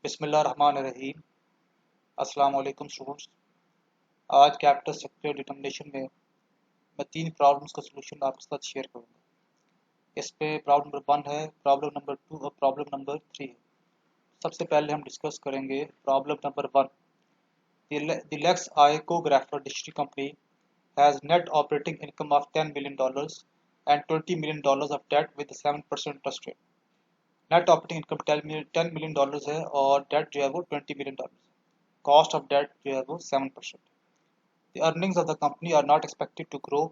बिस्मिल्लाहिर्रहमानिर्रहीम। अस्सलाम वालेकुम स्टूडेंट्स। आज कैपिटल स्ट्रक्चर डिटर्मिनेशन में मैं 3 प्रॉब्लम्स का सोल्यूशन आपके साथ शेयर करूंगा। इस पे प्रॉब्लम नंबर 1 है, प्रॉब्लम नंबर 2 और प्रॉब्लम नंबर 3 है। सबसे पहले हम डिस्कस करेंगे problem number 1। The lexicographer distri company has net operating income of $10 million and $20 million of debt with 7% interest rate. Net operating income $10 million है और date जो है वो $20 million। कॉस्ट ऑफ डेट जो है वो 7%। The earnings of the company are not expected to grow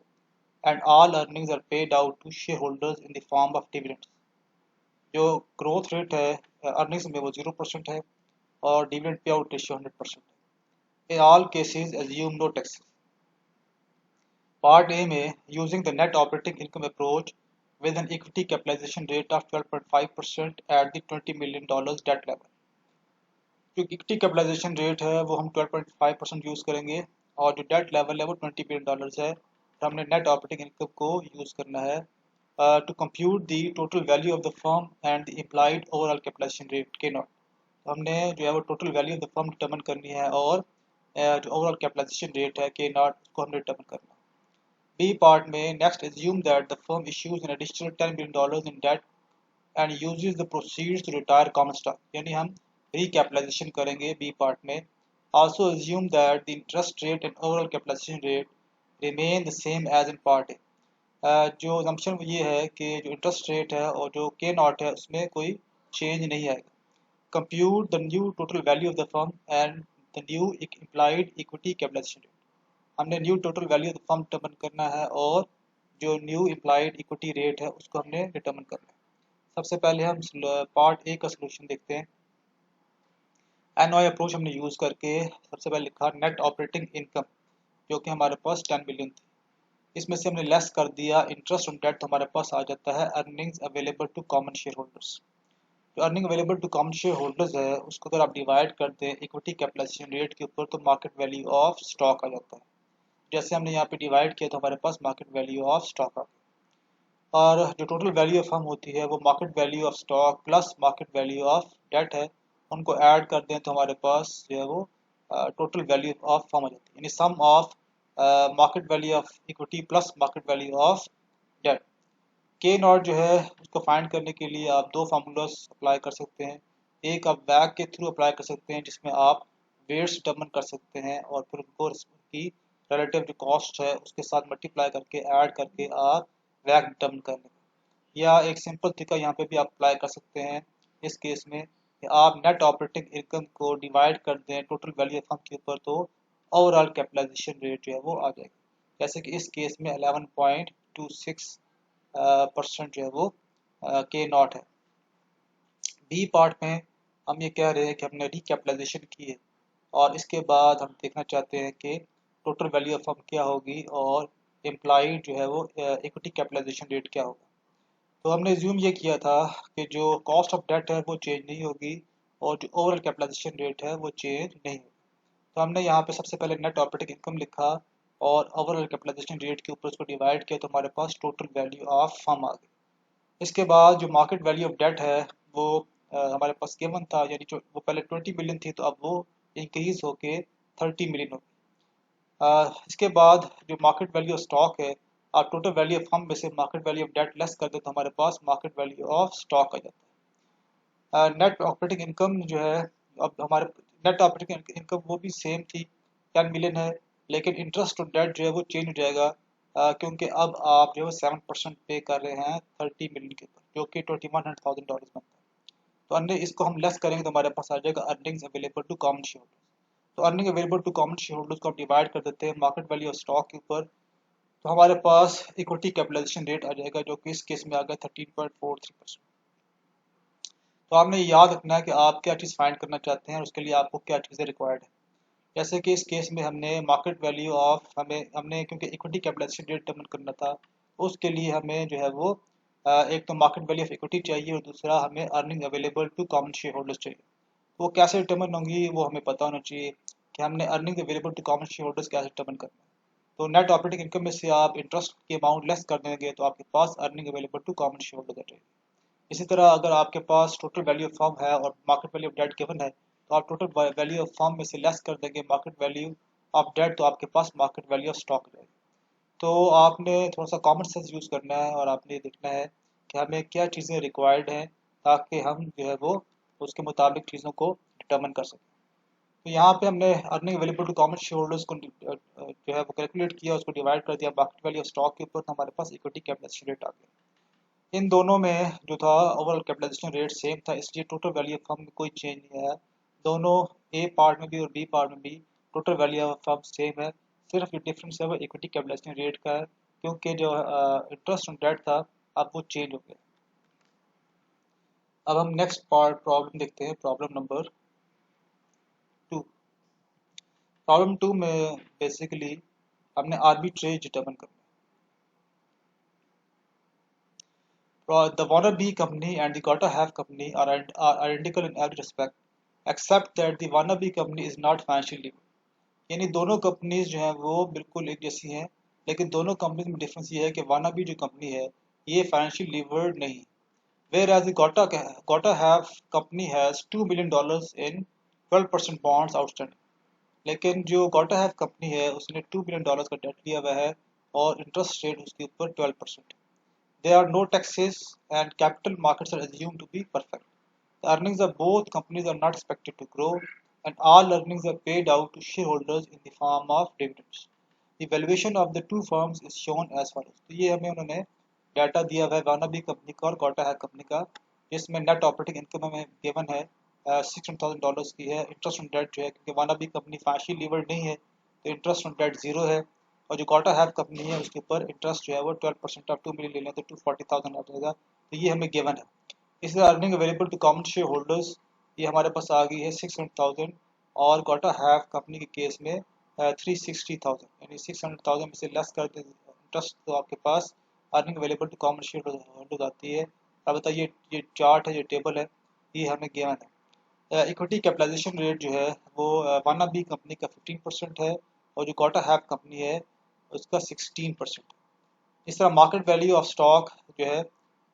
and all earnings are paid out to shareholders in the form of dividends। जो growth rate है अर्निंग्स में वो 0% है और डिविडेंड पे आउट रेशियो 100% है। In all cases assume no taxes। Part A में using the net operating income approach with an equity capitalization rate of 12.5% at the $20 million debt level। जो equity capitalization rate है वो हम 12.5% use करेंगे और जो date level है वो $20 बिलियन है। तो हमने नेट ऑपरेटिंग इनकम को यूज़ करना है to compute the total value of the firm and the implied overall capitalization rate k naught. तो हमने जो है वो total value of the firm determine करनी है और जो ओवरऑल कैपिटलाइजेशन रेट है के नॉट उसको हमने डिटर्मिन करना है। बी पार्ट में next assume that the firm issues an additional $10 billion in debt and uses the proceeds to retire common stock. यानी हम रिकैपिटलाइजेशन करेंगे बी पार्ट में। Also assume that the interest rate and overall capitalization rate remain the same as in part A. जो assumption ये है कि जो interest rate है और जो के नॉट है उसमें कोई चेंज नहीं आएगा। Compute the new total value of the firm and the new implied equity capitalization rate. हमने new total value of the firm determine करना है और जो न्यू इम्प्लाइड इक्विटी रेट है उसको हमने डिटर्मिन करना है। सबसे पहले हम पार्ट ए का सोल्यूशन देखते हैं। एनओआई अप्रोच हमने यूज़ करके सबसे पहले लिखा नेट ऑपरेटिंग इनकम जो कि हमारे पास 10 बिलियन थी। इसमें से हमने लेस कर दिया इंटरेस्ट ऑन डेट, तो हमारे पास आ जाता है earnings available to common share holders. जो earning available to common share holders है उसको अगर आप डिवाइड कर दें इक्विटी कैपिटलाइजेशन रेट के ऊपर तो मार्केट वैल्यू ऑफ स्टॉक आ जाता है। जैसे हमने यहाँ पे डिवाइड किया तो हमारे पास मार्केट वैल्यू ऑफ स्टॉक आ गया और जो टोटल वैल्यू ऑफ फर्म होती है वो market value of stock plus market value of debt है। उनको ऐड कर दें तो हमारे पास जो है वो टोटल वैल्यू ऑफ फर्म आ जाती है, यानी sum of market value of equity plus market value of debt. K naught जो है उसको फाइंड करने के लिए आप दो फार्मूलास अप्लाई कर सकते हैं। एक आप बैक के थ्रू अप्लाई कर सकते हैं जिसमें आप वेट्स डिटर्मिन कर सकते हैं और फिर उनको उसकी रिलेटिव जो कॉस्ट है उसके साथ मल्टीप्लाई करके ऐड करके आप बैक डिटर्मिन कर लें। या एक सिंपल तरीका यहाँ पे भी आप अप्लाई कर सकते हैं इस केस में कि आप नेट ऑपरेटिंग इनकम को डिवाइड कर दें टोटल वैल्यू ऑफ फर्म के ऊपर तो ओवरऑल कैपिटलाइजेशन रेट जो है वो आ जाएगा। जैसे कि इस केस में 11.26% जो है वो के नॉट है। बी पार्ट में हम ये कह रहे हैं कि हमने रिकैपिटलाइजेशन की है और इसके बाद हम देखना चाहते हैं कि टोटल वैल्यू ऑफ फर्म क्या होगी और एम्प्लॉइड जो है वो इक्विटी कैपिटलाइजेशन रेट क्या होगा। तो हमने ज्यूम ये किया था कि जो कॉस्ट ऑफ डेट है वो चेंज नहीं होगी और जो ओवरऑल कैपिटलाइजेशन रेट है वो चेंज नहीं होगी। तो हमने यहाँ पे सबसे पहले नेट ऑपरेटिंग इनकम लिखा और ओवरऑल कैपिटलाइजेशन रेट के ऊपर उसको डिवाइड किया तो हमारे पास टोटल वैल्यू ऑफ फर्म आ गई। इसके बाद जो मार्केट वैल्यू ऑफ डेट है वो हमारे पास गिवन था, यानी जो वो पहले 20 बिलियन थी तो अब वो इंक्रीज होके 30 मिलियन होगी। इसके बाद जो मार्केट वैल्यू ऑफ स्टॉक है आप टोटल वैल्यू ऑफ फर्म में से market value of debt less कर दे तो हमारे पास मार्केट वैल्यू ऑफ स्टॉक आ जाता है। नेट ऑपरेटिंग इनकम जो है अब हमारे नेट ऑपरेटिंग इनकम वो भी सेम थी 10 मिलियन है, लेकिन इंटरेस्ट ऑन डेट जो है वो चेंज हो जाएगा क्योंकि अब आप जो है 7% पे कर रहे हैं 30 मिलियन के ऊपर जो कि $21,000 बनता है। तो अन्य इसको हम लेस करेंगे तो हमारे पास आ जाएगा earnings available to common share holders. तो earning available to common share holders को हम डिवाइड कर देते हैं मार्केट वैल्यू ऑफ स्टॉक के ऊपर तो हमारे पास इक्विटी कैपिटलाइजेशन रेट आ जाएगा जो कि इस केस में आ गया 13.43%। तो आपने याद रखना है कि आप क्या चीज़ फाइंड करना चाहते हैं और उसके लिए आपको क्या चीज़ें रिक्वायर्ड है। जैसे कि इस केस में हमने मार्केट वैल्यू ऑफ हमने क्योंकि इक्विटी कैपिटलाइजेशन रेट डिटरमिन करना था उसके लिए हमें जो है वो एक तो मार्केट वैल्यू ऑफ इक्विटी चाहिए और दूसरा हमें earning available to common share holders चाहिए। वो कैसे डिटर्मिन होंगी वो हमें पता होना चाहिए कि हमने earning available to common share holders कैसे डिटर्मिन करना है। तो नेट ऑपरेटिंग इनकम में से आप इंटरेस्ट की अमाउंट लेस कर देंगे तो आपके पास earning available to common share holders आ जाएगी। इसी तरह अगर आपके पास टोटल वैल्यू ऑफ फर्म है और market value of debt given है, तो आप टोटल वैल्यू ऑफ फर्म में से लेस कर देंगे मार्केट वैल्यू ऑफ डेट, तो आपके पास मार्केट वैल्यू ऑफ स्टॉक रहेगी। तो आपने थोड़ा सा कॉमन सेंस यूज़ करना है और आपने देखना है कि हमें क्या चीज़ें रिक्वायर्ड हैं ताकि हम जो है वो उसके मुताबिक चीज़ों को डिटर्मिन कर सकें। तो यहाँ पे हमने earning available to common share holders को जो है वो कैलकुलेट किया, उसको डिवाइड कर दिया मार्केट वैल्यू ऑफ स्टॉक के ऊपर, तो हमारे पास इक्विटी कैपिटलाइजेशन रेट आ गया। इन दोनों में जो था ओवरऑल कैपिटलाइजेशन रेट सेम था, इसलिए टोटल वैल्यू ऑफ फर्म में कोई चेंज नहीं आया। दोनों ए पार्ट में भी और बी पार्ट में भी total value of firm same है। सिर्फ जो डिफरेंस है वो इक्विटी कैपिटलाइजेशन रेट का है, क्योंकि जो इंटरेस्ट ऑन डेट था अब वो चेंज हो गया। अब हम नेक्स्ट पार्ट प्रॉब्लम देखते हैं, प्रॉब्लम नंबर 2। प्रॉब्लम 2 में बेसिकली हमने आर्बिट्रेज डिटर्मिन करना है। The wannabe company and the gotta have company are identical in every respect except that the wannabe company is not financially liable। यानी दोनों companies जो हैं वो बिल्कुल एक जैसी हैं, लेकिन दोनों कंपनीज में डिफरेंस ये है कि वानाबी जो कंपनी है ये फाइनेंशियल लीवर्ड नहीं। Whereas the gotta have company has $2 million in 12% bonds outstanding। लेकिन जो गोटा हैव कंपनी है उसने $2 बिलियन का डेट लिया हुआ है और इंटरेस्ट रेट उसके ऊपर 12%। There are no taxes and capital markets are assumed to be perfect। The earnings of both companies are not expected to grow and all earnings are paid out to shareholders in the form of dividends। The valuation of the two firms is shown as follows। तो ये हमें उन्होंने data दिया हुआ है वानाबी company का और गोटा हैव कंपनी का, जिसमें नेट ऑपरेटिंग इनकम हमें गिवन है $600,000 की है। इंटरेस्ट ऑन डेट जो है, क्योंकि वानाबी कंपनी फाइनेंशियल लीवर्ड नहीं है तो इंटरेस्ट ऑन डेट जीरो है, और जो गोटा हैव कंपनी है उसके ऊपर इंटरेस्ट जो है वो 12% ऑफ 2 मिलियन ले लें तो 240,000 आ जाएगा। तो ये हमें गिवन है। इसी तरह earning available to common share holders ये हमारे पास आ गई है 600,000, और गोटा हैव कंपनी के केस में 360,000, यानी 600,000 में से लेस कर दें इंटरेस्ट तो आपके पास earning available to common share holders आती है। अब बताइए ये चार्ट है, ये टेबल है, ये हमें गिवन है। इक्विटी कैपिटलाइजेशन रेट जो है वो वानाबी कंपनी का 15% है और जो गोटा हैव कंपनी है उसका 16%। इस तरह मार्केट वैल्यू ऑफ स्टॉक जो है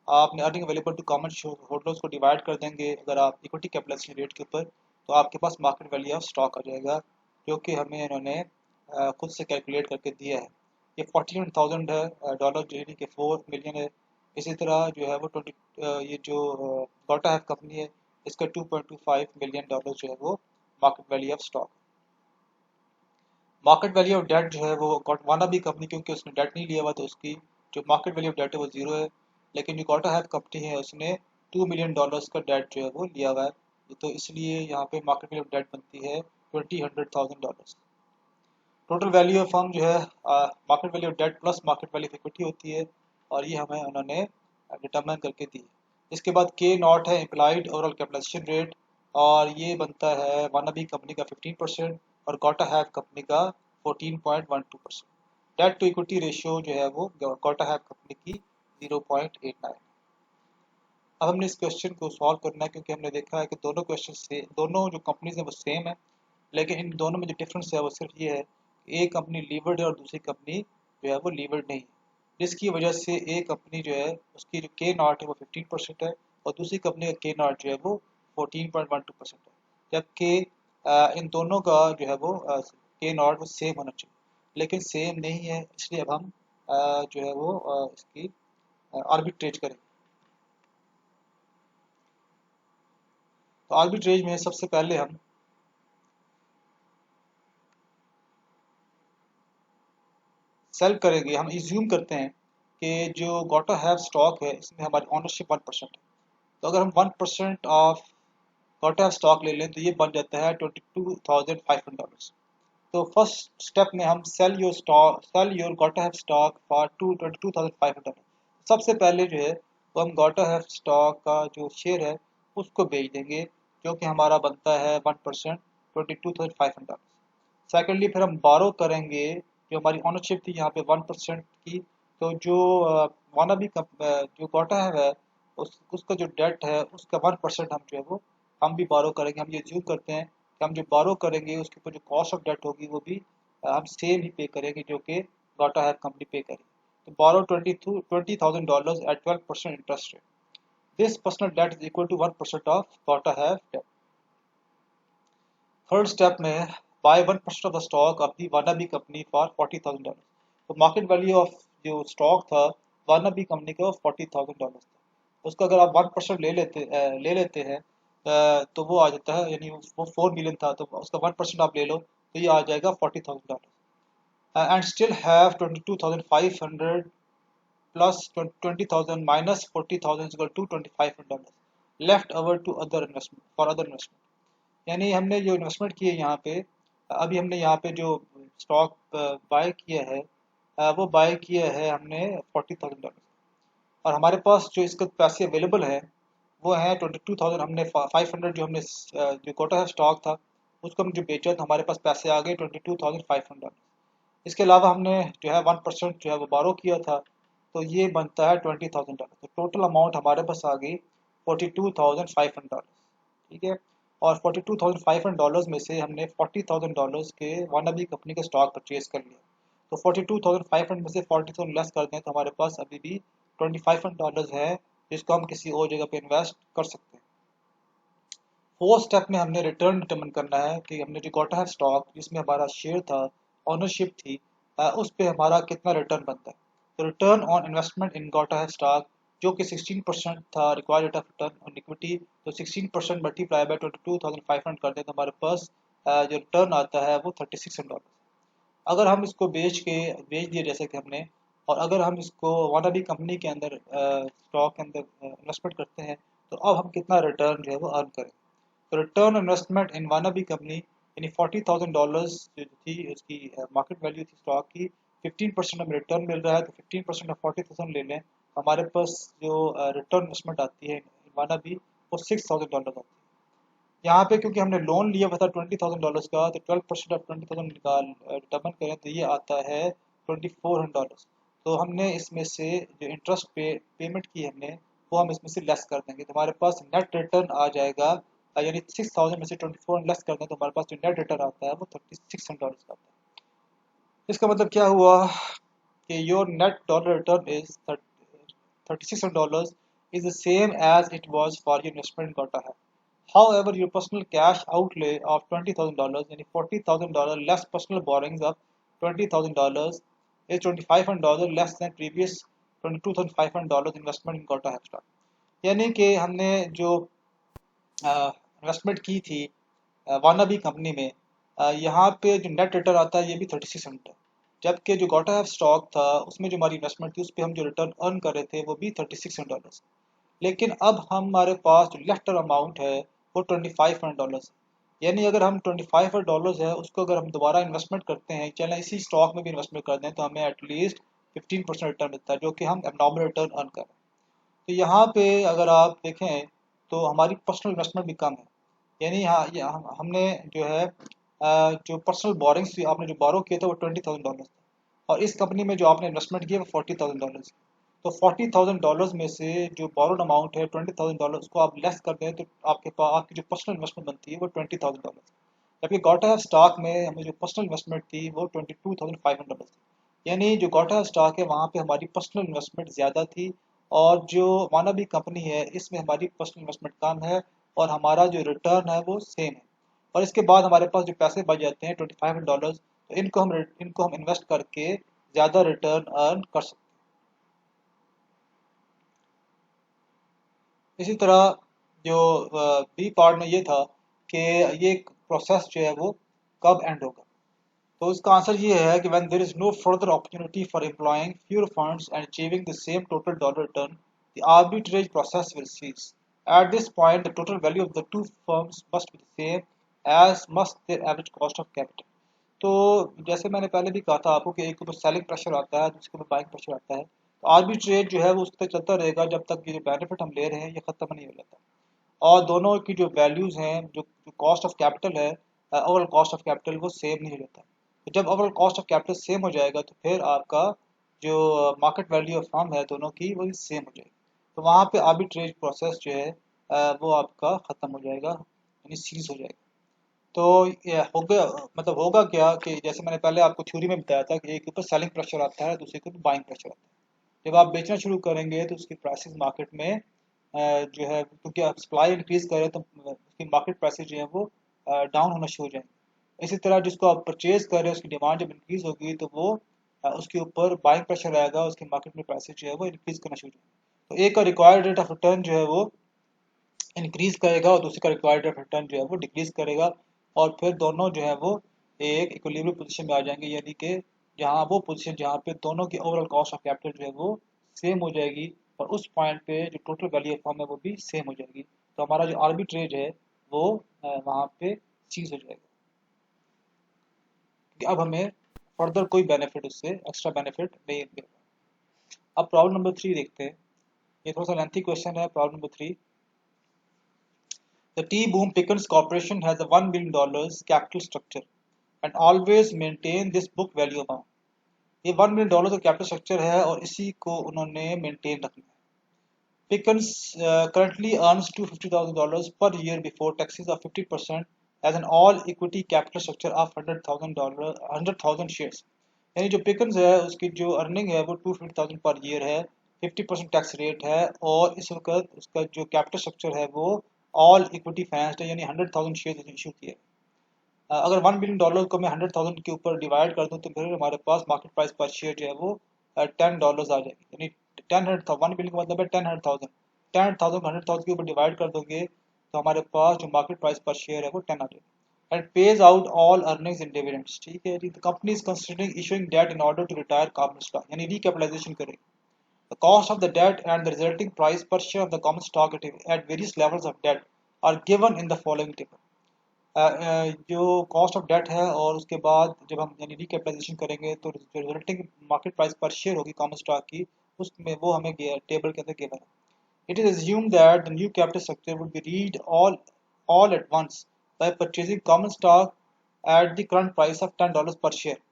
आपने earning available to common holders को डिवाइड कर देंगे अगर आप इक्विटी कैपिटलाइजेशन रेट के ऊपर, तो आपके पास मार्केट वैल्यू ऑफ स्टॉक आ जाएगा, जो कि हमें इन्होंने खुद से कैलकुलेट करके दिया है। ये 41,000 है डॉलर, जो यानी कि 4 मिलियन है। इसी तरह जो है वो 20 ये जो गोटा हैव कंपनी है इसका $2.25 मिलियन जो है वो market value of stock. Market value of debt जो है वो वानाबी कंपनी, क्योंकि उसने डेट नहीं लिया हुआ तो उसकी जो मार्केट वैल्यू ऑफ डेट है वो जीरो है, लेकिन जो गोटा हैव कंपनी है उसने $2 मिलियन का डेट जो है वो लिया हुआ है, तो इसलिए यहाँ पे मार्केट वैल्यू ऑफ डेट बनती है $200,000। टोटल वैल्यू ऑफ फर्म जो है market value of debt plus market value of equity होती है, और ये हमें उन्होंने डिटरमाइन करके दी है। इसके बाद के नॉट है इम्प्लाइड ओवरऑल कैपिटलाइजेशन रेट, और ये बनता है वानाबी कंपनी का 15% और गोटा हैव कंपनी का 14.12%। डेट टू इक्विटी रेशियो जो है वो गोटा हैव कंपनी की 0.89। अब हमने इस क्वेश्चन को सॉल्व करना है, क्योंकि हमने देखा है कि दोनों क्वेश्चन से दोनों जो कंपनीज हैं वो सेम है, लेकिन इन दोनों में जो डिफरेंस है वो सिर्फ ये है कि एक कंपनी लीवर्ड है और दूसरी कंपनी जो है वो लीवर्ड नहीं है, जिसकी वजह से एक कंपनी जो है उसकी जो के नॉट है वो 15% है और दूसरी कंपनी का के नॉट जो है वो 14.12% है, जबकि इन दोनों का जो है वो के नॉट वो सेम होना चाहिए, लेकिन सेम नहीं है, इसलिए अब हम जो है वो इसकी आर्बिट्रेज करेंगे। तो आर्बिट्रेज में सबसे पहले हम सेल करेंगे। हम इज्यूम करते हैं कि जो गोटा हैव स्टॉक है इसमें हमारी ऑनरशिप 1% है, तो अगर हम 1% ऑफ गोटा हैव स्टॉक ले लें तो ये बन जाता है $22,500। तो फर्स्ट स्टेप में हम सेल योर गोटा हैव स्टॉक फॉर 22,500। सबसे पहले जो है वो हम गोटा हैव स्टॉक का जो शेयर है उसको बेच देंगे, जो कि हमारा बनता है 1%, $22,500। सेकेंडली फिर हम बारो करेंगे, जो हमारी ओनरशिप थी यहाँ पे 1% की, तो जो वानाबी जो गोटा है उसका जो डेट है उसका 1% हम जो है वो हम भी बारो करेंगे। हम ये ज्यूम करते हैं कि हम जो बारो करेंगे उसके ऊपर जो कॉस्ट ऑफ डेट होगी वो भी हम सेम ही पे करेंगे जो कि गोटा है कंपनी पे करेगी। तो borrow $20,000 at 12% interest rate. This personal debt is equal to 1% of Gotta Have debt. Third step में buy 1% of the stock of the Wannabe company for $40,000। तो मार्केट वैल्यू ऑफ जो स्टॉक था वानाबी कंपनी का $40,000 था। उसका अगर आप 1% ले लेते हैं तो वो आ जाता है, यानी वो 4 मिलियन था तो उसका 1% आप ले लो तो ये आ जाएगा $40,000। And still have 22,500 plus 20,000 minus 40,000 is equal to $2,500 left over to other investment for other investment। यानी हमने जो इन्वेस्टमेंट की है यहाँ पे, अभी हमने यहाँ पे जो स्टॉक बाय किया है वो बाय किया है हमने $40,000 और हमारे पास जो इसके पैसे अवेलेबल है वो है 22,000। हमने 500 जो हमने जो कोटा स्टॉक था उसको हम जो बेचा तो हमारे पास पैसे आ गए 22,500। इसके अलावा हमने जो है 1% जो है वो बारो किया था तो ये बनता है $20,000। तो टोटल अमाउंट हमारे पास आ गई $42,500। ठीक है, और $42,500 में से हमने $40,000 के वानाबी कंपनी का स्टॉक परचेज कर लिया। तो 42,500 में से 40,000 लेस कर दें तो हमारे पास अभी भी $2,500 है जिसको हम किसी और जगह पे इन्वेस्ट कर सकते हैं। फोर्थ स्टेप में हमने रिटर्न डिटरमिन करना है कि हमने जो गोटा है स्टॉक जिसमें हमारा शेयर था, ओनरशिप थी, उस पे हमारा कितना रिटर्न बनता है। तो रिटर्न ऑन इन्वेस्टमेंट इन गोटा है स्टॉक जो कि 16% था required rate of return on equity, तो 16% मल्टीप्लाई बाय 22,500 कर दें तो हमारे पास जो रिटर्न आता है वो $3600। अगर हम इसको बेच दिए जैसे कि हमने, और अगर हम इसको वानाबी कंपनी के अंदर स्टॉक के अंदर इन्वेस्टमेंट करते हैं तो अब हम कितना रिटर्न जो है वो अर्न करें। तो रिटर्न इन्वेस्टमेंट इन वानाबी कंपनी यानी $40,000 जो थी उसकी मार्केट वैल्यू थी स्टॉक की, 15% हमें रिटर्न मिल रहा है तो 15% ऑफ 40,000 ले लें, हमारे पास जो रिटर्न इन्वेस्टमेंट आती है इन वानाबी वो $6,000 आती है। यहाँ पे क्योंकि हमने लोन लिया हुआ था $20,000 का तो 12% ऑफ 20,000 निकाल डबल करें तो ये आता है $2,400। तो हमने इसमें से जो इंटरेस्ट पेमेंट की हमने वो हम इसमें से लेस कर देंगे तो हमारे पास नेट रिटर्न आ जाएगा, यानी 6,000 में से 24 लेस कर दें तो हमारे पास जो नेट रिटर्न आता है वो $3,600 का आता है। इसका मतलब क्या हुआ कि your net dollar return is $3,600 is the same as it was for your investment in Gotaha। However, your personal cash outlay of $20,000 यानी $40,000 less personal borrowings of $20,000 is $2,500 less than previous $22,500 investment in Gotaha stock। यानी कि हमने जो investment की थी वानाबी company में, यहाँ पे जो नेट रिटर्न आता है ये भी 3600 है, जबकि जो गोटा हैव स्टॉक था उसमें जो हमारी इन्वेस्टमेंट थी उस पर हम जो रिटर्न अर्न कर रहे थे वो भी $3,600। लेकिन अब हमारे पास जो लेफ्ट अमाउंट है वो $2,500 है। यानी अगर हम $2,500 है उसको अगर हम दोबारा इन्वेस्टमेंट करते हैं, चलें इसी स्टॉक में भी इन्वेस्टमेंट कर दें तो हमें एटलीस्ट 15% रिटर्न मिलता है जो कि हम एबनॉर्मल रिटर्न अर्न कर रहे हैं। तो यहाँ पे अगर आप देखें तो हमारी पर्सनल इन्वेस्टमेंट भी कम है, यानी हमने जो है जो पर्सनल बोरिंग्स थी आपने जो बोरो किया था वो $20,000 था और इस कंपनी में जो आपने इन्वेस्टमेंट किया वो $40,000। तो $40,000 में से जो बोरोड अमाउंट है $20,000 उसको आप लेस कर दें तो आपके पास आपकी जो पर्सनल इन्वेस्टमेंट बनती है वो $20,000। जबकि गोटा स्टॉक में हमें जो पर्सनल इन्वेस्टमेंट थी वो $22,500 थी। यानी जो गोटा स्टॉक है वहाँ पे हमारी पर्सनल इन्वेस्टमेंट ज़्यादा थी और जो वानाबी कंपनी है इसमें हमारी पर्सनल इन्वेस्टमेंट कम है और हमारा जो रिटर्न है वो सेम है। और इसके बाद हमारे पास जो पैसे बच जाते हैं $2,500 तो इनको हम इन्वेस्ट करके ज़्यादा रिटर्न अर्न कर सकते हैं। इसी तरह जो बी पार्ट में ये था कि ये प्रोसेस जो है वो कब एंड होगा। तो इसका आंसर ये है कि when there is no further opportunity for employing fewer funds and achieving the same total dollar return, the arbitrage process will cease। At this point, the total value of the two firms must be the same as must their average cost of capital। तो जैसे मैंने पहले भी कहा था आपको कि एक के ऊपर सेलिंग प्रेशर आता है दूसरे के ऊपर बाइंग प्रेशर आता है, तो आर्बिट्रेज जो है वो उसके चलता रहेगा जब तक ये जो बेनिफिट हम ले रहे हैं ये ख़त्म नहीं हो जाता। और दोनों की जो वैल्यूज़ हैं जो कॉस्ट ऑफ कैपिटल है, ओवरऑल कॉस्ट ऑफ कैपिटल वो सेम नहीं हो जाता। तो जब overall cost of capital same हो जाएगा तो फिर आपका जो मार्केट वैल्यू ऑफ फर्म है दोनों की वही सेम हो जाएगी। तो वहाँ पे आर्बिट्रेज प्रोसेस जो है वो आपका ख़त्म हो जाएगा यानी सीज हो जाएगा। तो ये हो गया, मतलब होगा क्या कि जैसे मैंने पहले आपको थ्योरी में बताया था कि एक के ऊपर सेलिंग प्रेशर आता है दूसरे के ऊपर बाइंग प्रेशर आता है। जब आप बेचना शुरू करेंगे तो उसकी प्राइसेस मार्केट में जो है क्योंकि आप सप्लाई इंक्रीज करें तो उसकी मार्केट प्राइसेस जो है वो डाउन होना शुरू हो जाएंगे। इसी तरह जिसको आप परचेज कर रहे हैं उसकी डिमांड जब इंक्रीज होगी तो वो उसके ऊपर बाइंग प्रेशर आएगा, उसकी मार्केट में प्राइसेस जो है वो इंक्रीज करना शुरू हो जाएंगे। तो एक का रिक्वायर्ड रेट ऑफ रिटर्न जो है वो इंक्रीज करेगा और दूसरे का रिक्वायर्ड रेट ऑफ रिटर्न जो है वो डिक्रीज करेगा, और फिर दोनों जो है वो एक इक्विलिब्रियम पोजीशन में आ जाएंगे, यानी कि जहाँ वो पोजीशन जहाँ पे दोनों की ओवरऑल कॉस्ट ऑफ कैपिटल जो है वो सेम हो जाएगी, और उस पॉइंट पे जो टोटल वैल्यू ऑफ फर्म है वो भी सेम हो जाएगी। तो हमारा जो आर्बिट्रेज है वो वहाँ पे चीज हो जाएगा, कि अब हमें फर्दर कोई बेनिफिट उससे एक्स्ट्रा बेनिफिट नहीं मिलेगा। अब प्रॉब्लम नंबर 3 देखते हैं। ये थोड़ा सा लेंथी क्वेश्चन है। Problem number 3, the T Boom Pickens Corporation has a $1 million capital structure and always maintain this book value amount. ये $1 million का कैपिटल स्ट्रक्चर है और इसी को उन्होंने मेंटेन रखना है। Pickens currently earns $250,000 per year before taxes of 50% as an all equity capital structure of $100,000 shares। यानी जो पिकन्स है उसकी जो अर्निंग है वो 250,000 पर ईयर है, 50% टैक्स रेट है, और इस वक्त उसका जो कैपिटल स्ट्रक्चर है वो ऑल इक्विटी फाइनेंस्ड है, यानी 100,000 शेयर इशू किए। अगर $1 बिलियन को मैं 100,000 के ऊपर डिवाइड कर दूं तो फिर हमारे पास मार्केट प्राइस पर शेयर जो है वो $10 आ जाएगी, यानी 1 बिलियन का मतलब है 10,000। 10,000 को 100,000 के ऊपर डिवाइड कर दोगे तो हमारे पास जो मार्केट प्राइस पर शेयर है वो 10 आ जाएगी। And pays out all earnings in dividends. ठीक है जी। The company is considering issuing debt in order to retire common stock, यानी रिकैपिटलाइजेशन करेगी। The cost of the debt and the resulting price per share of the common stock at various levels of debt are given in the following table। जो cost of debt है और उसके बाद जब हम यानी रिकैपिटलाइजेशन करेंगे तो जो resulting market price per share होगी कॉमन स्टॉक की, उसमें वो हमें टेबल के अंदर गिवन है। It is assumed that the new capital structure would be read all at once by purchasing common stock at the current price of $10 per share।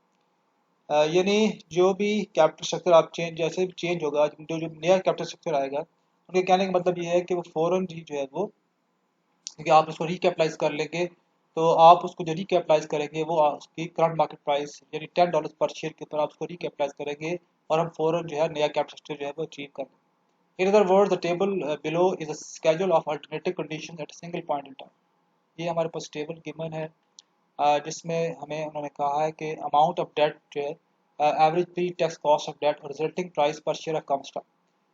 यानी जो भी कैपिटल स्ट्रक्चर आप चेंज जैसे भी चेंज होगा, जो नया कैपिटल स्ट्रक्चर आएगा, उनके कहने का मतलब ये है कि वो फौरन ही जो है वो, क्योंकि आप उसको रिकैपिटलाइज कर लेंगे तो आप उसको जो रिकैपिटलाइज करेंगे वो उसकी करंट मार्केट प्राइस यानी $10 पर शेयर के ऊपर आप उसको रिकैपिटलाइज करेंगे, और हम फौरन जो है नया कैपिटल स्ट्रक्चर जो है वो अचीव कर लेंगे। In other words the table below is a schedule of alternative conditions at a single point in time. ये हमारे पास टेबल गिवन है जिसमें हमें उन्होंने कहा है कि अमाउंट ऑफ डेट जो है average pre tax cost of debt और resulting price per share of common stock,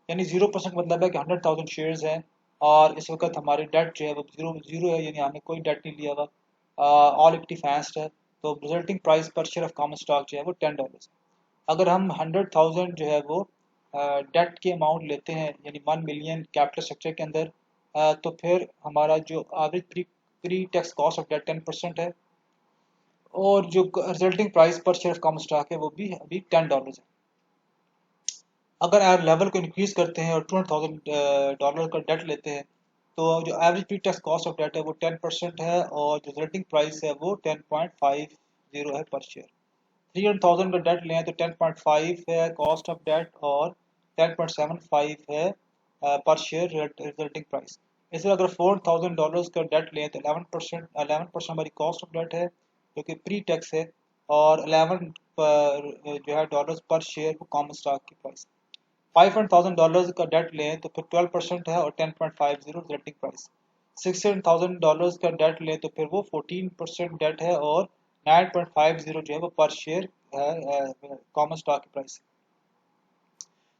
यानी 0% मतलब है कि 100,000 शेयर्स हैं और इस वक्त हमारी डेट जो है वो जीरो जीरो है, यानी हमने कोई डेट नहीं लिया हुआ, ऑल इक्विटी फाइनेंस्ड है, तो resulting price per share of common stock जो है वो $10 है। अगर हम 100,000 जो है वो डेट की अमाउंट लेते हैं यानी 1 मिलियन कैपिटल स्ट्रक्चर के अंदर, तो फिर हमारा जो average pre tax cost of debt 10% है, और जो resulting price per share of common stock है वो भी अभी $10 है। अगर आप लेवल को इंक्रीज करते हैं और $200,000 का डेट लेते हैं तो जो average pre tax cost of debt है वो 10% है, और जो रिजल्टिंग प्राइस है वो 10.50 है पर शेयर। 300,000 का डेट लें तो 10.5 है कॉस्ट ऑफ डेट और 10.75 है पर शेयर रिजल्टिंग प्राइस। इसी तरह अगर $4,000 का डेट लें तो 11% हमारी कॉस्ट ऑफ डेट है जो कि प्री टैक्स है, और 11 पर जो है डॉलर्स पर शेयर वो कॉमन स्टॉक की प्राइस। $500,000 का डेट लें तो फिर 12% है और 10.50 रिजल्टिंग प्राइस। $600,000 का डेट लें तो फिर वो 14% डेट है और 9.50 जो है वो पर शेयर है कॉमन स्टॉक की प्राइस।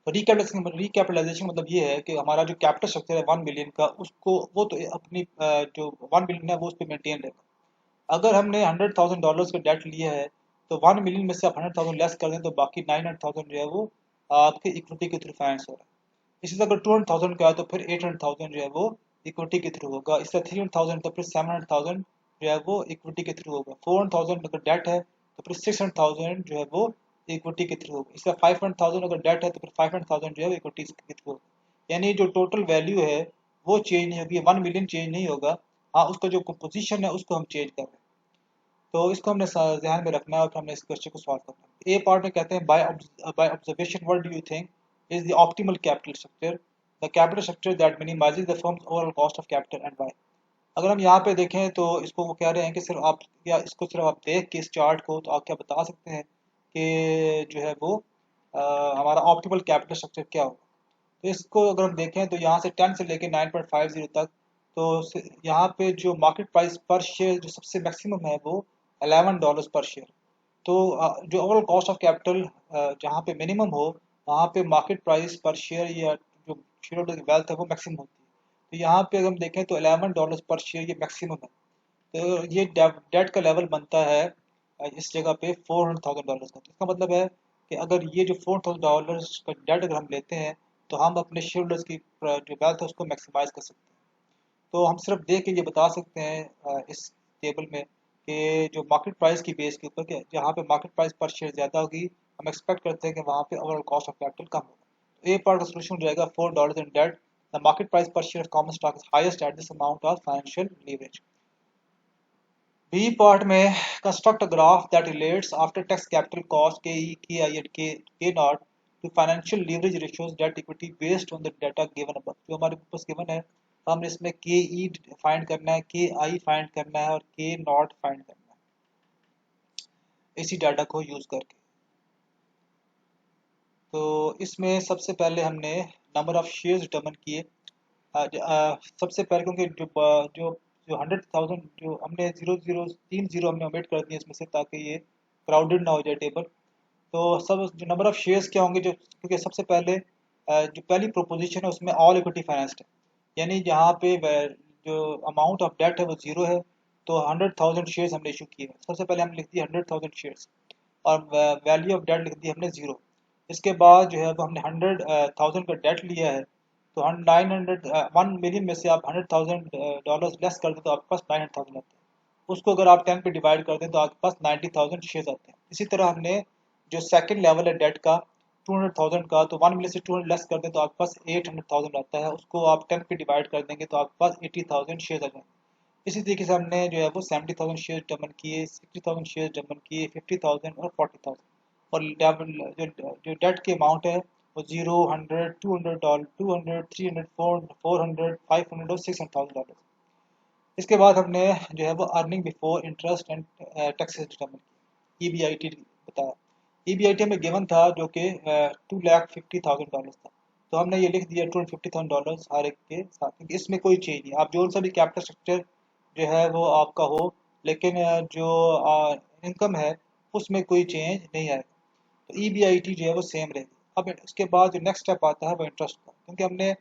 तो रिकैपिटलाइजेशन मतलब ये है कि हमारा जो कैपिटल स्ट्रक्चर है 1 बिलियन का, उसको वो तो अपनी जो 1 बिलियन है वो उस पर मेंटेन रहेगा। अगर हमने $100,000 का डेट लिया है तो 1 मिलियन में से आप 100,000 लेस कर दें तो बाकी 900,000 जो है वो आपके इक्विटी के थ्रू फाइनेंस हो रहा है। इसी तरह अगर 200,000 का है तो फिर 800,000 जो है वो इक्विटी के थ्रू होगा। इस तरह 300,000 तो फिर 700,000 जो है वो इक्विटी के थ्रू होगा। 400,000 अगर डेट है तो फिर 600,000 जो है वो इक्विटी के थ्रू होगा। इस तरह 500,000 अगर डेट है तो फिर 500,000 जो है वो इक्विटी के थ्रू होगा। यानी जो टोटल वैल्यू है वो चेंज नहीं होगी, 1 मिलियन चेंज नहीं होगा। हाँ, उसका जो कंपोजिशन है उसको हम चेंज कर रहे हैं। तो इसको हमने ध्यान में रखना है और हमने इस क्वेश्चन को सॉल्व करना है। ए पार्ट में कहते हैं by observation what do you think is the optimal capital structure, the capital structure that minimises the firms overall cost of capital and why. अगर हम यहाँ पे देखें तो इसको वो कह रहे हैं कि सिर्फ आप या इसको सिर्फ आप देख के इस चार्ट को तो आप क्या बता सकते हैं कि जो है वो हमारा ऑप्टिमल कैपिटल स्ट्रक्चर क्या होगा। तो इसको अगर हम देखें तो यहाँ से 10 से लेके 9.50 तक, तो यहाँ पे जो मार्केट प्राइस पर शेयर जो सबसे मैक्सिमम है वो $11 पर शेयर। तो जो ओवरऑल कॉस्ट ऑफ कैपिटल जहाँ पे मिनिमम हो वहाँ पे मार्केट प्राइस पर शेयर या जो शेयर होल्डर की वेल्थ है वो मैक्सिमम होती है। तो यहाँ पे अगर हम देखें तो $11 पर शेयर ये मैक्सिमम है। तो ये डेट का लेवल बनता है इस जगह पे $400,000 का। तो इसका मतलब है कि अगर ये जो $400,000 का डेट अगर हम लेते हैं तो हम अपने शेयर होल्डर्स की जो वेल्थ है उसको मैक्सिमाइज कर सकते हैं। तो हम सिर्फ देख के ये बता सकते हैं इस टेबल में कि जो मार्केट प्राइस की बेस के ऊपर कि जहाँ पे मार्केट प्राइस पर शेयर ज़्यादा होगी हम एक्सपेक्ट करते हैं कि वहाँ पे ओवरऑल कॉस्ट ऑफ कैपिटल कम होगा। तो ए पार्ट का सोल्यूशन हो जाएगा $4 in debt, the market price per share common stock is highest at this amount of financial leverage. B part में construct a graph that relates after tax capital cost K E K I and K naught to financial leverage ratios debt equity based on the data given above. जो हमारे पास given है हमने इसमें के ई find करना है, के आई फाइंड करना है और के नॉट फाइंड करना है इसी डाटा को यूज करके। तो इसमें सबसे पहले हमने नंबर ऑफ शेयर्स डिटर्मिन किए। सबसे पहले क्योंकि जो जो 100,000 जो हमने 0 0 3 0 हमने ओमिट कर दिए इसमें से ताकि ये क्राउडेड ना हो जाए टेबल। तो सब जो नंबर ऑफ शेयर्स क्या होंगे, जो क्योंकि सबसे पहले जो पहली प्रोपोजिशन है उसमें ऑल इक्विटी फाइनेंस्ड है, यानी जहाँ पे जो अमाउंट ऑफ डेट है वो जीरो है। तो 100,000 शेयर्स हमने इशू किए। सबसे पहले हमने लिख दिया 100,000 शेयर्स और वैल्यू ऑफ डेट लिख दी हमने जीरो। इसके बाद जो है वो हमने 100,000 का डेट लिया है। तो 900 1 मिलियन में से आप $100,000 लेस कर दें तो आपके पास 900,000 आते हैं। उसको अगर आप 10 पे डिवाइड कर दें तो आपके पास 90,000 शेयर्स आते हैं। इसी तरह हमने जो सेकंड लेवल है डेट का 200,000 का, तो 1 मिलियन से 200 लेस कर दें तो आपके पास 800,000 आता है। उसको आप 10 पे डिवाइड कर देंगे तो आपके पास 80,000 शेयर्स आ जाएंगे। इसी तरीके से हमने जो है वो 70,000 शेयर डमन किए, 60,000 शेयर डमन किए, 50,000 और 40,000। और जो डेट की अमाउंट है वो 0, 100, $200, 200, 300, 400, 500 और $600,000। इसके बाद हमने जो है वो earning before interest and taxes determine की, EBIT बताया। EBIT हमें गिवन था जो कि $250,000 था। तो हमने ये लिख दिया $250,000 हर एक के साथ, क्योंकि इसमें कोई चेंज नहीं। आप जो सा भी कैपिटल स्ट्रक्चर जो है वो आपका हो, लेकिन जो इनकम है उसमें कोई चेंज नहीं आएगा। तो EBIT जो है वो सेम रहेगी। अब इसके बाद जो नेक्स्ट स्टेप आता है वो इंटरेस्ट का, क्योंकि हमने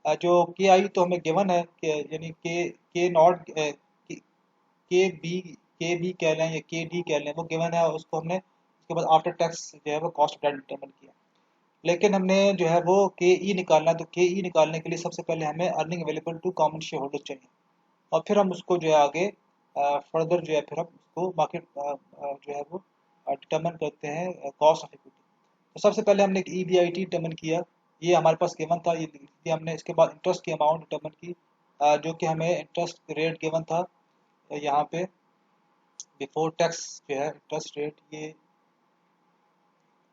जो के आई तो हमें गिवन है कि यानी के नॉट के बी कह लें या के डी कह लें, वो गिवन है और उसको हमने उसके बाद आफ्टर टैक्स जो है वो कॉस्ट ऑफ डेट डिटरमिन किया। लेकिन हमने जो है वो के ई निकालना है, तो के ई निकालने के लिए सबसे पहले हमें earning available to common share holder चाहिए और फिर हम उसको जो है आगे फर्दर जो है फिर हम उसको मार्केट जो है वो डिटर्मिन करते हैं कॉस्ट ऑफ इक्विटी। तो सबसे पहले हमने एक EBIT डिटर्मिन किया, ये हमारे पास गिवन था, ये हमने इसके बाद इंटरेस्ट की अमाउंट डिटर्मिन की जो कि हमें इंटरेस्ट रेट गिवन था यहाँ पे बिफोर टैक्स जो है इंटरेस्ट रेट, ये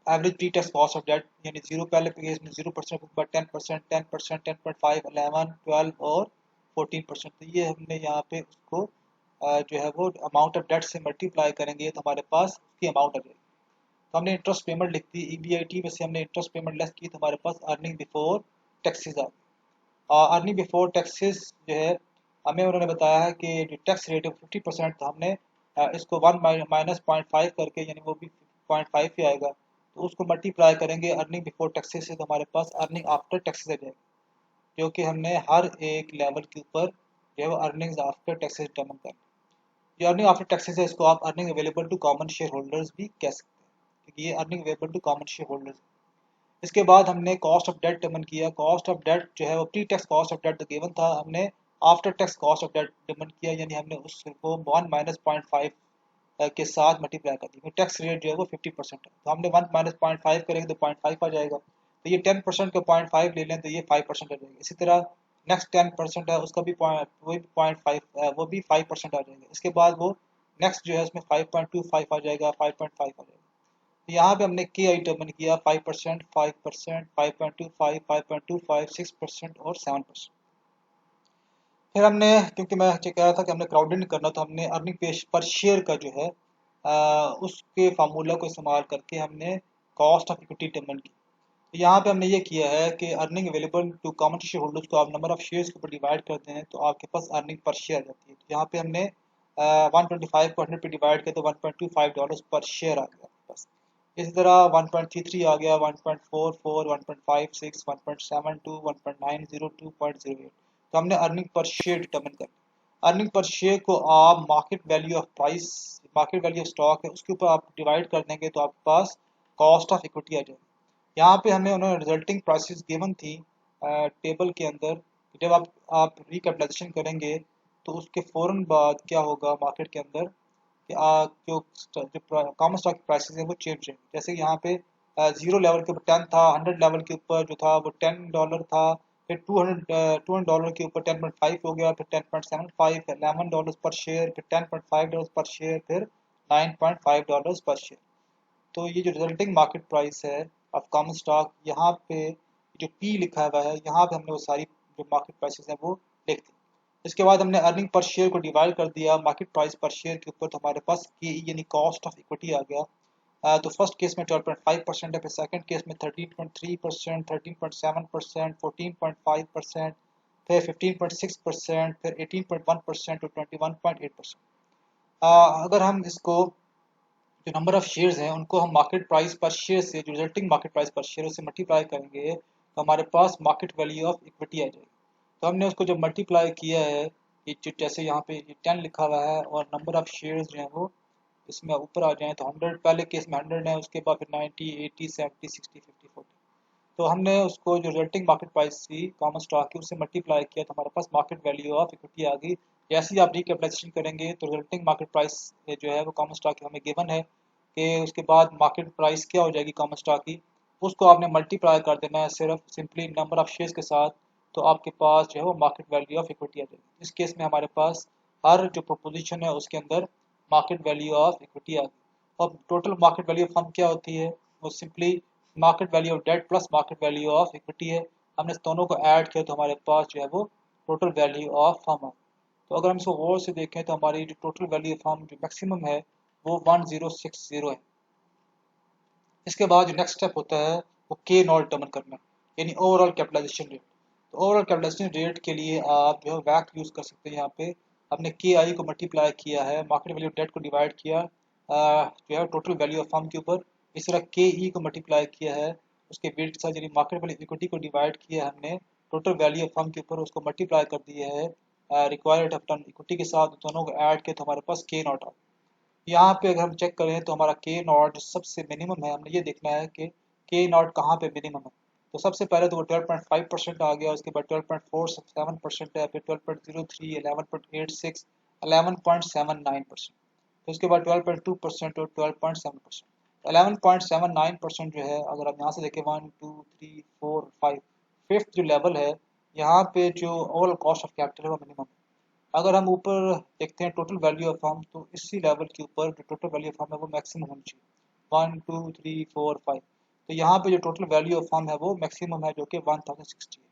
average pre tax cost of debt, यानी जीरो पहले केस में 0%, ऊपर 10%, 10%, 10.5, 11, 12 और 14%। तो ये हमने यहाँ पे उसको जो है वो अमाउंट ऑफ डेट से मल्टीप्लाई करेंगे तो हमारे पास उसकी अमाउंट आ जाएगी। तो हमने इंटरेस्ट पेमेंट लिख दी, EBIT में से हमने इंटरेस्ट पेमेंट लेस की तो हमारे पास अर्निंग बिफोर टैक्सेस आ गई। अर्निंग बिफोर टैक्सेस जो है हमें उन्होंने बताया है कि जो टैक्स रेट है 50%, तो हमने इसको 1 माइनस 0.5 करके, यानी वो भी 0.5 ही आएगा, तो उसको मल्टीप्लाई करेंगे अर्निंग बिफोर टैक्सेस से तो हमारे पास अर्निंग आफ्टर टैक्सेस आ जाएगी, जो कि हमने हर एक लेवल के ऊपर जो है वो अर्निंग्स आफ्टर टैक्सेस डिटर्मिन कर। जो अर्निंग आफ्टर टैक्सेस है इसको आप earning available to common share holders भी कह सकते हैं, क्योंकि ये earning available to common share holders. इसके बाद हमने कॉस्ट ऑफ डेट डिटरमिन किया। कॉस्ट ऑफ डेट जो है वो pre tax cost of debt तो गिवन था, हमने after tax cost of debt determine किया, यानी हमने उसको 1 माइनस 0.5 के साथ मल्टीप्लाई कर दी। टैक्स रेट जो है वो 50% है, तो हमने 1 माइनस 0.5 करेंगे तो 0.5 आ जाएगा। तो ये 10% का 0.5 ले लें तो ये 5% आ जाएगा। इसी तरह नेक्स्ट 10% है उसका भी वो भी 0.5 वो भी 5% आ जाएगा। इसके बाद वो नेक्स्ट जो है उसमें 5.25 आ जाएगा, 5.5 आ जाएगा। तो यहाँ पे हमने के आई डिटरमिन किया 5%, 5%, 5.25, 5.25, 6% और 7%। फिर हमने, क्योंकि मैं कह रहा था कि हमने क्राउडेड नहीं करना, तो हमने अर्निंग पेश पर शेयर का जो है उसके फार्मूला को इस्तेमाल करके हमने कॉस्ट ऑफ इक्विटी डिटरमिन की। तो यहाँ पे हमने ये किया है कि earning available to common share holders को आप नंबर ऑफ शेयर्स के ऊपर डिवाइड करते हैं तो आपके पास अर्निंग पर शेयर आ जाती है। तो यहाँ पे हमने 125 को 100 पे डिवाइड किया तो $1.25 पर शेयर आ गया आपके पास। इसी तरह 1.33 आ गया, 1.44, 1.56, 1.72, 1.902, 2.08। तो हमने अर्निंग पर शेयर डिटरमिन कर लिया। अर्निंग पर शेयर को आप market value of price, market value of stock है उसके ऊपर आप डिवाइड कर देंगे तो आपके पास कॉस्ट ऑफ इक्विटी आ जाएगी। यहाँ पे हमें उन्होंने रिजल्टिंग प्राइसेस गिवन थी टेबल के अंदर। जब आप रिकैपिटलाइजेशन करेंगे तो उसके फ़ौरन बाद क्या होगा मार्केट के अंदर कि जो कॉमन स्टॉक की प्राइसेस हैं वो चेंज रहेंगे। जैसे कि यहाँ पे 0 लेवल के ऊपर 10 था, 100 लेवल के ऊपर जो था वो $10 था, फिर 200 के ऊपर 10.5 हो गया, फिर 10.75, फिर $11 पर शेयर, फिर $10.5 पर शेयर, फिर $9.5 पर शेयर। तो ये जो रिजल्टिंग मार्केट प्राइस है ऑफ कॉमन स्टॉक, यहाँ पे जो पी लिखा हुआ है यहाँ पे हमने वो सारी जो मार्केट प्राइसेस हैं वो लिख दी। इसके बाद हमने अर्निंग पर शेयर को डिवाइड कर दिया मार्केट प्राइस पर शेयर के ऊपर, तो हमारे पास के यानी कॉस्ट ऑफ इक्विटी आ गया। तो फर्स्ट केस में 12.5% है, फिर सेकंड केस में 13.3%, 13.7%, 14.5%, फिर 15.6%, फिर 18.1% और 21.8%। अगर हम इसको जो नंबर ऑफ शेयर्स हैं उनको हम मार्केट प्राइस पर शेयर से, जो resulting market price per share से मल्टीप्लाई करेंगे तो हमारे पास मार्केट वैल्यू ऑफ इक्विटी आ जाएगी। तो हमने उसको जब मल्टीप्लाई किया है, ये जैसे यहाँ पे ये 10 लिखा हुआ है और नंबर ऑफ शेयर्स जो हैं वो इसमें ऊपर आ जाए तो 100, पहले केस में 100 है, उसके बाद फिर 90, 80, 70, 60, 50, 40। तो हमने उसको जो रिजल्टिंग मार्केट प्राइस थी कॉमन स्टॉक की उससे मल्टीप्लाई किया तो हमारे पास मार्केट वैल्यू ऑफ इक्विटी आ गई। जैसे ही आप रिकैपिटलाइजेशन करेंगे तो रिजल्टिंग मार्केट प्राइस जो है वो कॉमन स्टॉक की हमें गिवन है कि उसके बाद मार्केट प्राइस क्या हो जाएगी कॉमन स्टॉक की, उसको आपने मल्टीप्लाई कर देना है सिर्फ सिंपली नंबर ऑफ शेयर्स के साथ। तो आपके पास जो है वो मार्केट वैल्यू ऑफ इक्विटी आ जाएगी। इस केस में हमारे पास हर जो प्रोपोजिशन है उसके अंदर मार्केट वैल्यू ऑफ इक्विटी आ गई। और total market value of fund क्या होती है, वो simply market value of debt plus market value of equity है। हमने इस दोनों को ऐड किया तो हमारे पास जो है वो टोटल वैल्यू ऑफ फर्म है। तो अगर हम इसको गौर से देखें तो हमारी जो टोटल वैल्यू ऑफ फर्म जो मैक्सिमम है वो 1060 है। इसके बाद जो नेक्स्ट स्टेप होता है वो के नॉट डिटर्मिन करना, यानी ओवरऑल कैपिटलाइजेशन रेट। तो ओवरऑल कैपिटलाइजेशन रेट के लिए आप जो है वैक यूज़ कर सकते हैं। यहाँ पे हमने के आई को मल्टीप्लाई किया है, मार्केट वैल्यू डेट को डिवाइड किया जो है टोटल वैल्यू ऑफ फर्म के ऊपर। इस तरह के ई को मल्टीप्लाई किया है उसके वेट के साथ, यानी मार्केट वैल्यू इक्विटी को डिवाइड किया है हमने टोटल वैल्यू ऑफ फर्म के ऊपर, उसको मल्टीप्लाई कर दिया है रिक्वायर्ड ऑफ टर्न इक्विटी के साथ, दोनों को ऐड किया तो हमारे पास के नॉट आ। यहाँ पे अगर हम चेक करें तो हमारा के नॉट जो सबसे मिनिमम है, हमने ये देखना है कि के नॉट कहाँ पे मिनिमम है। तो सबसे पहले तो वो 12.5% आ गया, उसके बाद 12.47% है, फिर 12.03, 11.86, 11.79%, तो उसके बाद 12.2% और 12.7%। 11.79% जो है अगर आप यहाँ से देखें 1 2 3 4 5 फिफ्थ जो लेवल है, यहाँ पे जो ओवरऑल कॉस्ट ऑफ कैपिटल है वो मिनिमम है। अगर हम ऊपर देखते हैं टोटल वैल्यू ऑफ फर्म, तो इसी लेवल के ऊपर जो टोटल वैल्यू ऑफ फर्म है वो मैक्सिमम होनी चाहिए 1 2 3 4 5। तो यहाँ पे जो टोटल वैल्यू ऑफ फर्म है वो मैक्सिमम है जो कि 1060 है।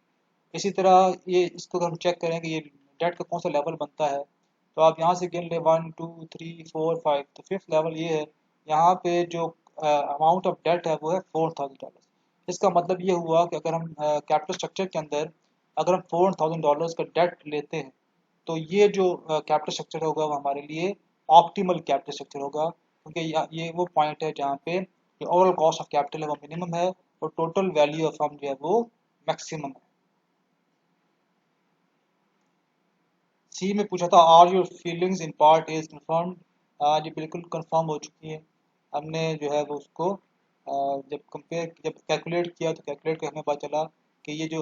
इसी तरह ये इसको अगर हम चेक करें कि ये डेट का कौन सा लेवल बनता है, तो आप यहाँ से गिन लें 1 2 3 4 5, तो फिफ्थ लेवल ये है। यहाँ पे जो अमाउंट ऑफ डेट है वो है $4000। इसका मतलब ये हुआ कि अगर हम कैपिटल स्ट्रक्चर के अंदर अगर हम $4000 का डेट लेते हैं तो ये जो कैपिटल स्ट्रक्चर होगा वो हमारे लिए ऑप्टिमल कैपिटल स्ट्रक्चर होगा, क्योंकि ये वो पॉइंट है जहाँ पे जो ओवरऑल कॉस्ट ऑफ कैपिटल है वो मिनिमम है और टोटल वैल्यू ऑफ फर्म जो है वो मैक्सिमम है। सी में पूछा था are your feelings in part is confirmed. आज ये बिल्कुल कंफर्म हो चुकी है। हमने जो है वो उसको जब कैलकुलेट किया तो कैलकुलेट कर हमें पता चला कि ये जो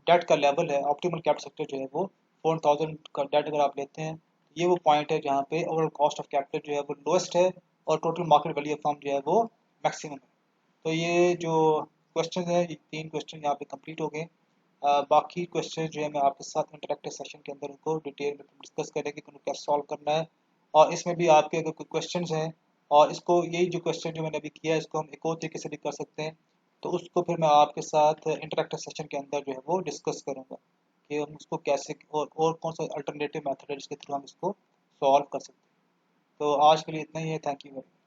डेट का लेवल है ऑप्टिमल कैपिटल स्ट्रक्चर जो है वो 4000 का डेट अगर आप लेते हैं तो ये वो पॉइंट है जहाँ पे ओवरऑल कॉस्ट ऑफ कैपिटल जो है वो लोएस्ट है और total market value of firm जो है वो मैक्सिमम है। तो ये जो क्वेश्चन है ये 3 क्वेश्चन यहाँ पे कंप्लीट हो गए। बाकी क्वेश्चन जो है मैं आपके साथ इंटरेक्टिव सेशन के अंदर उनको डिटेल में डिस्कस करेंगे कि उनको कैसे सॉल्व करना है। और इसमें भी आपके अगर कोई क्वेश्चन हैं और इसको यही जो क्वेश्चन जो मैंने अभी किया है इसको हम एक और तरीके से भी कर सकते हैं, तो उसको फिर मैं आपके साथ इंटरेक्टिव सेशन के अंदर जो है वो डिस्कस करूँगा कि हम उसको कैसे और कौन सा अल्टरनेटिव मेथड है जिसके थ्रू हम इसको सॉल्व कर सकते हैं। तो आज के लिए इतना ही है। Thank you very much.